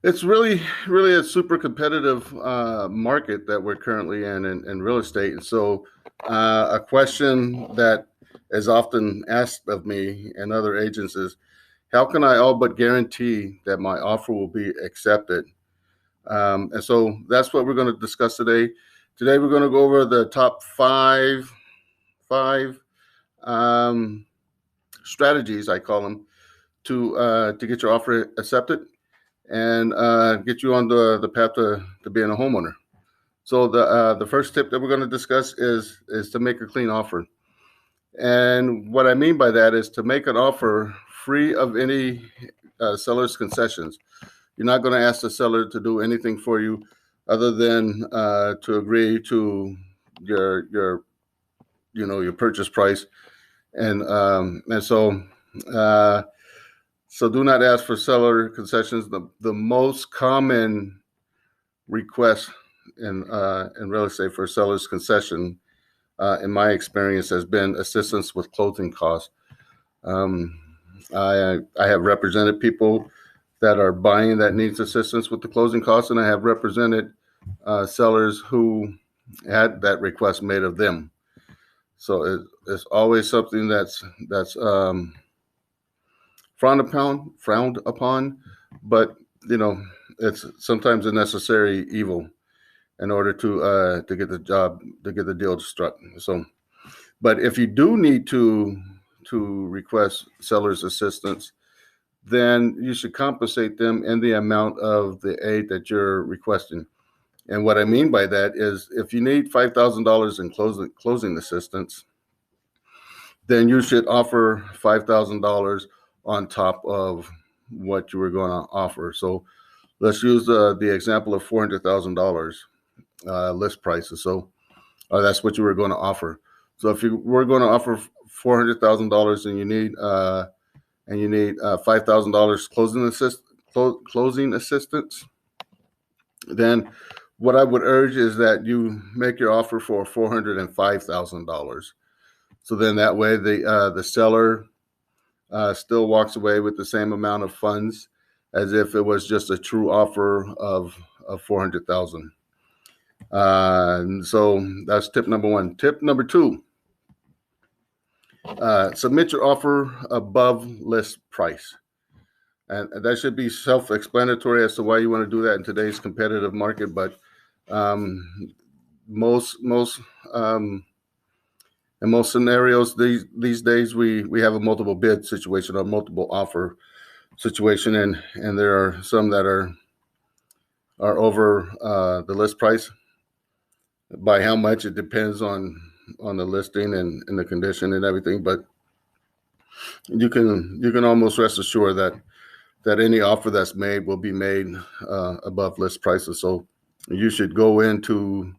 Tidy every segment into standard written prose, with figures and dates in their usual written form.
It's really a super competitive market that we're currently in real estate. And so a question that is often asked of me and other agents is, how can I all but guarantee that my offer will be accepted? And so that's what we're going to discuss today. Today, we're going to go over the top five um, strategies, I call them, to get your offer accepted and get you on the path to being a homeowner. So the first tip that we're going to discuss is to make a clean offer. And what I mean by that is to make an offer free of any seller's concessions. You're not going to ask the seller to do anything for you other than to agree to your your purchase price, and so. So do not ask for seller concessions. The most common request in real estate for seller's concession, in my experience, has been assistance with closing costs. Um, I have represented people that are buying that needs assistance with the closing costs, and I have represented sellers who had that request made of them. So it's always something that's frowned upon, but it's sometimes a necessary evil in order to get the deal struck. So, but if you do need to request seller's assistance, then you should compensate them in the amount of the aid that you're requesting. And what I mean by that is, if you need $5,000 in closing assistance, then you should offer $5,000 on top of what you were going to offer. So let's use the example of $400,000 list prices. So that's what you were going to offer. So if you were going to offer $400,000 and you need $5,000 closing assistance, then what I would urge is that you make your offer for $405,000. So then that way the seller still walks away with the same amount of funds as if it was just a true offer of $400,000. So that's tip number one. Tip number two: submit your offer above list price, and that should be self-explanatory as to why you want to do that in today's competitive market. But most in most scenarios these days, we have a multiple bid situation or multiple offer situation, and there are some that are over the list price. By how much, it depends on the listing and the condition and everything, but you can almost rest assured that any offer that's made will be made above list prices. So you should go into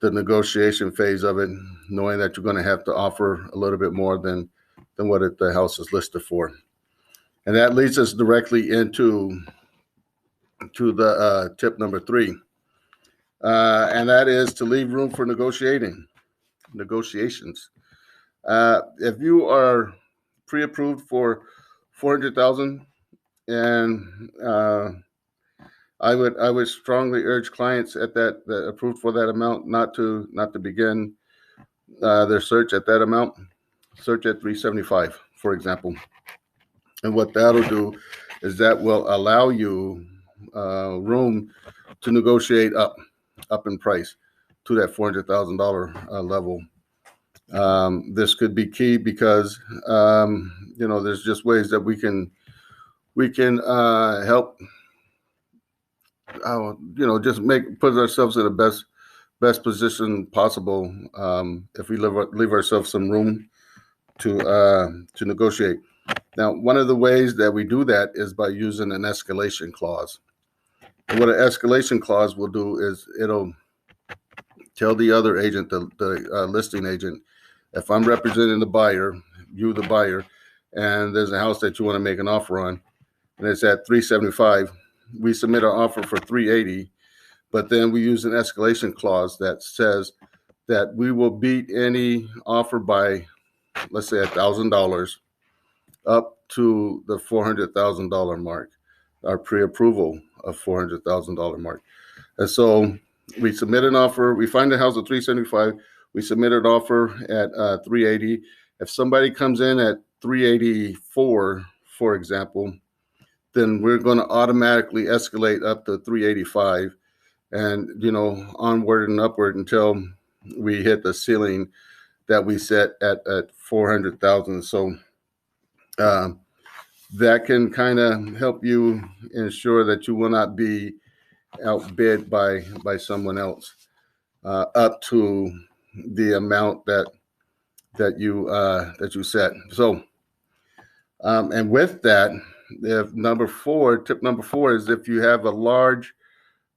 the negotiation phase of it knowing that you're going to have to offer a little bit more than what the house is listed for. And that leads us directly into the tip number three, and that is to leave room for negotiations. If you are pre-approved for $400,000, and I would strongly urge clients that approved for that amount not to begin their search at that amount. Search at $375,000, for example. And what that'll do is that will allow you room to negotiate up in price to that $400,000 level. This could be key because there's just ways that we can help. Just put ourselves in the best position possible if we leave ourselves some room to negotiate. Now, one of the ways that we do that is by using an escalation clause. And what an escalation clause will do is it'll tell the other agent, the listing agent, if I'm representing the buyer, you the buyer, and there's a house that you want to make an offer on, and it's at $375,000, we submit our offer for $380,000, but then we use an escalation clause that says that we will beat any offer by, let's say, $1,000 up to the $400,000 mark, our pre-approval of $400,000 mark. And so we submit an offer. We find the house at 375. We submit an offer at 380. If somebody comes in at 384, for example, then we're going to automatically escalate up to 385, and onward and upward until we hit the ceiling that we set at 400,000. So that can kind of help you ensure that you will not be outbid by someone else up to the amount that you set. So and with that, if tip number four is if you have a large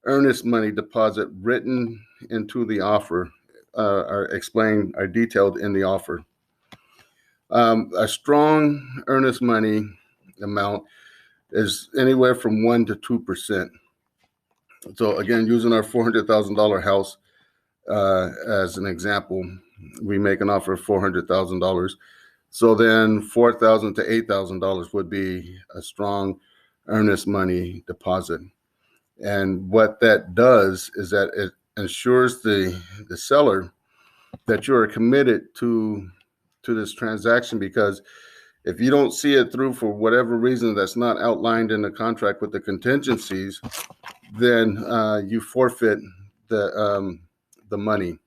earnest money deposit written into the offer, are explained, are detailed in the offer. A strong earnest money amount is anywhere from 1% to 2%. So again, using our $400,000 house as an example, we make an offer of $400,000. So then $4,000 to $8,000 would be a strong earnest money deposit. And what that does is that it ensures the seller that you are committed to this transaction, because if you don't see it through for whatever reason that's not outlined in the contract with the contingencies, then you forfeit the money.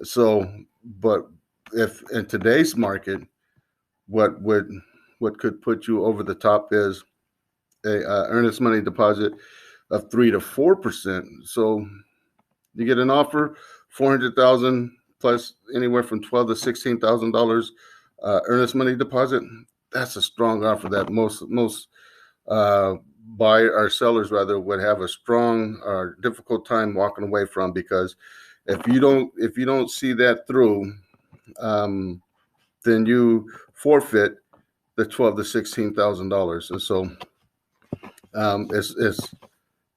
So, but if in today's market, what could put you over the top is a earnest money deposit of 3% to 4%. So you get an offer, $400,000 plus anywhere from $12,000 to $16,000 earnest money deposit. That's a strong offer that most buyer or sellers rather would have a strong or difficult time walking away from, because if you don't see that through, then you forfeit the $12,000 to $16,000. And so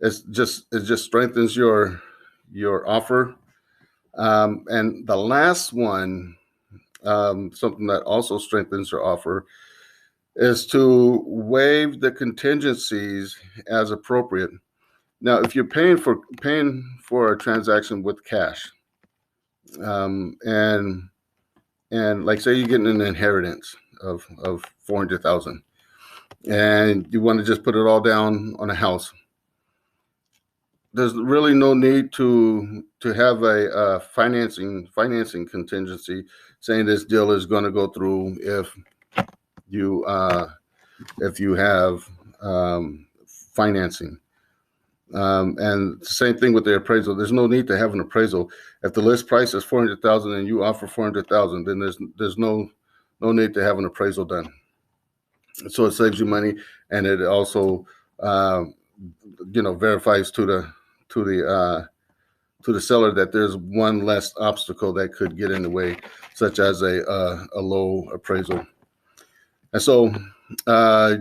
it just strengthens your offer. And the last one, something that also strengthens your offer, is to waive the contingencies as appropriate. Now, if you're paying for a transaction with cash, and like say you're getting an inheritance of $400,000, and you want to just put it all down on a house, there's really no need to have a financing contingency saying this deal is going to go through if you have financing. And the same thing with the appraisal. There's no need to have an appraisal. If the list price is $400,000 and you offer $400,000, then there's no need to have an appraisal done. So it saves you money, and it also verifies to the seller that there's one less obstacle that could get in the way, such as a low appraisal. And so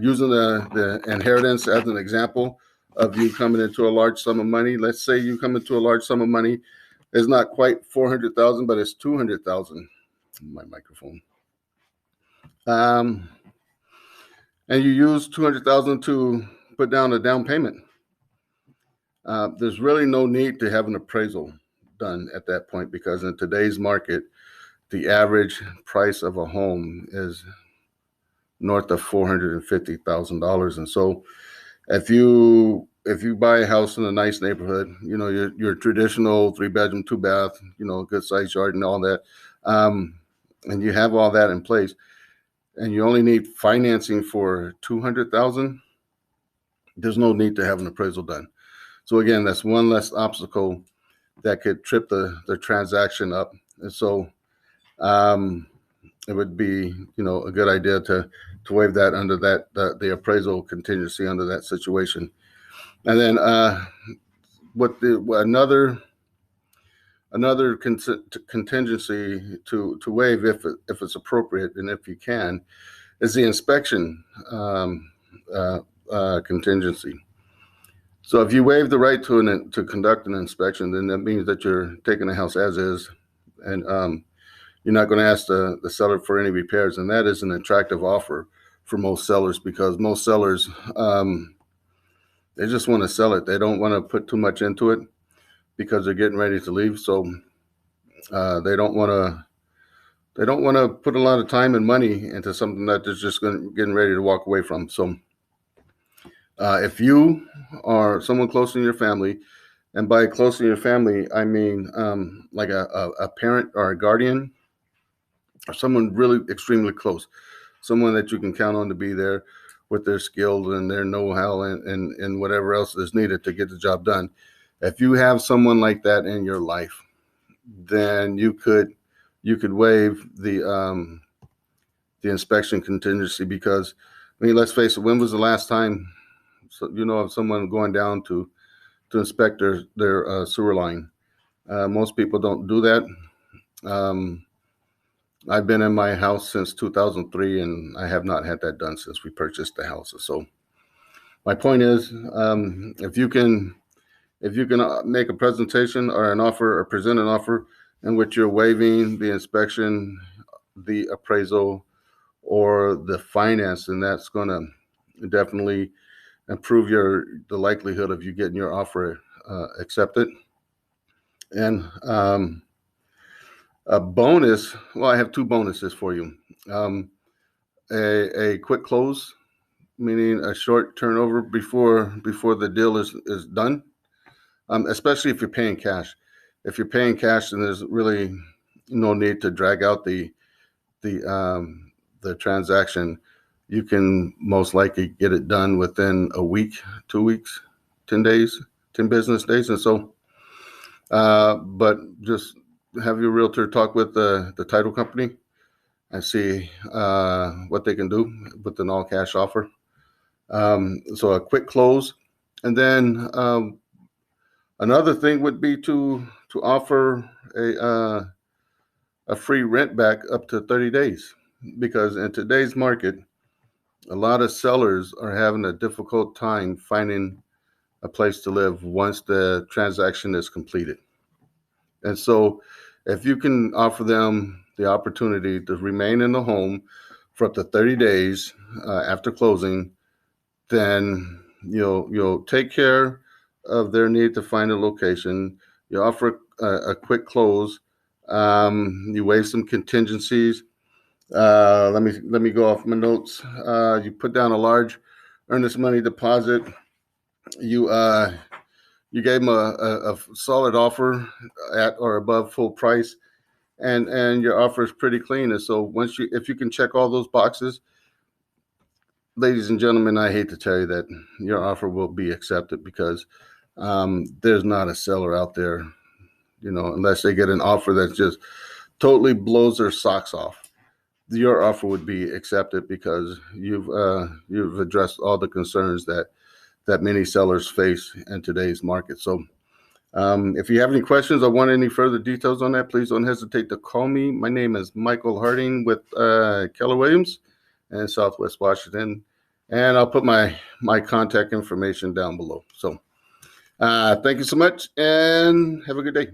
using the inheritance as an example of you coming into a large sum of money, let's say you come into a large sum of money, it's not quite $400,000, but it's $200,000. My microphone. And you use $200,000 to put down a down payment. There's really no need to have an appraisal done at that point, because in today's market, the average price of a home is north of $450,000. And so if you buy a house in a nice neighborhood, your traditional 3-bedroom, 2-bath, good size yard and all that, and you have all that in place, and you only need financing for $200,000, there's no need to have an appraisal done. So again, that's one less obstacle that could trip the transaction up. And so it would be a good idea to waive that under the appraisal contingency under that situation. And then another contingency to waive, if it's appropriate and if you can, is the inspection contingency. So if you waive the right to conduct an inspection, then that means that you're taking the house as is, and you're not going to ask the seller for any repairs. And that is an attractive offer for most sellers, because most sellers They just want to sell it. They don't want to put too much into it because they're getting ready to leave. So they don't want to put a lot of time and money into something that they're just getting ready to walk away from. So if you are someone close in your family, and by close in your family, I mean like a parent or a guardian, or someone really extremely close, someone that you can count on to be there with their skills and their know-how and whatever else is needed to get the job done. If you have someone like that in your life, then you could waive the inspection contingency, because I mean, let's face it, when was the last time of someone going down to inspect their sewer line? Most people don't do that. I've been in my house since 2003, and I have not had that done since we purchased the house. So my point is, if you can make a presentation or an offer or present an offer in which you're waiving the inspection, the appraisal, or the finance, and that's going to definitely improve the likelihood of you getting your offer accepted. And a bonus, well, I have two bonuses for you. A quick close, meaning a short turnover before the deal is done, especially if you're paying cash. If you're paying cash, then there's really no need to drag out the transaction. You can most likely get it done within a week, 2 weeks, 10 days, 10 business days. And so, but just have your realtor talk with the title company and see what they can do with an all cash offer. So a quick close. And then another thing would be to offer a free rent back up to 30 days. Because in today's market, a lot of sellers are having a difficult time finding a place to live once the transaction is completed. And so if you can offer them the opportunity to remain in the home for up to 30 days after closing, then you'll take care of their need to find a location. You offer a quick close. You waive some contingencies. Let me go off my notes. You put down a large earnest money deposit. You gave them a solid offer at or above full price, and your offer is pretty clean. And so if you can check all those boxes, ladies and gentlemen, I hate to tell you that your offer will be accepted, because there's not a seller out there, unless they get an offer that just totally blows their socks off. Your offer would be accepted because you've addressed all the concerns that many sellers face in today's market. So if you have any questions or want any further details on that, please don't hesitate to call me. My name is Michael Harding with Keller Williams in Southwest Washington, and I'll put my contact information down below. So thank you so much, and have a good day.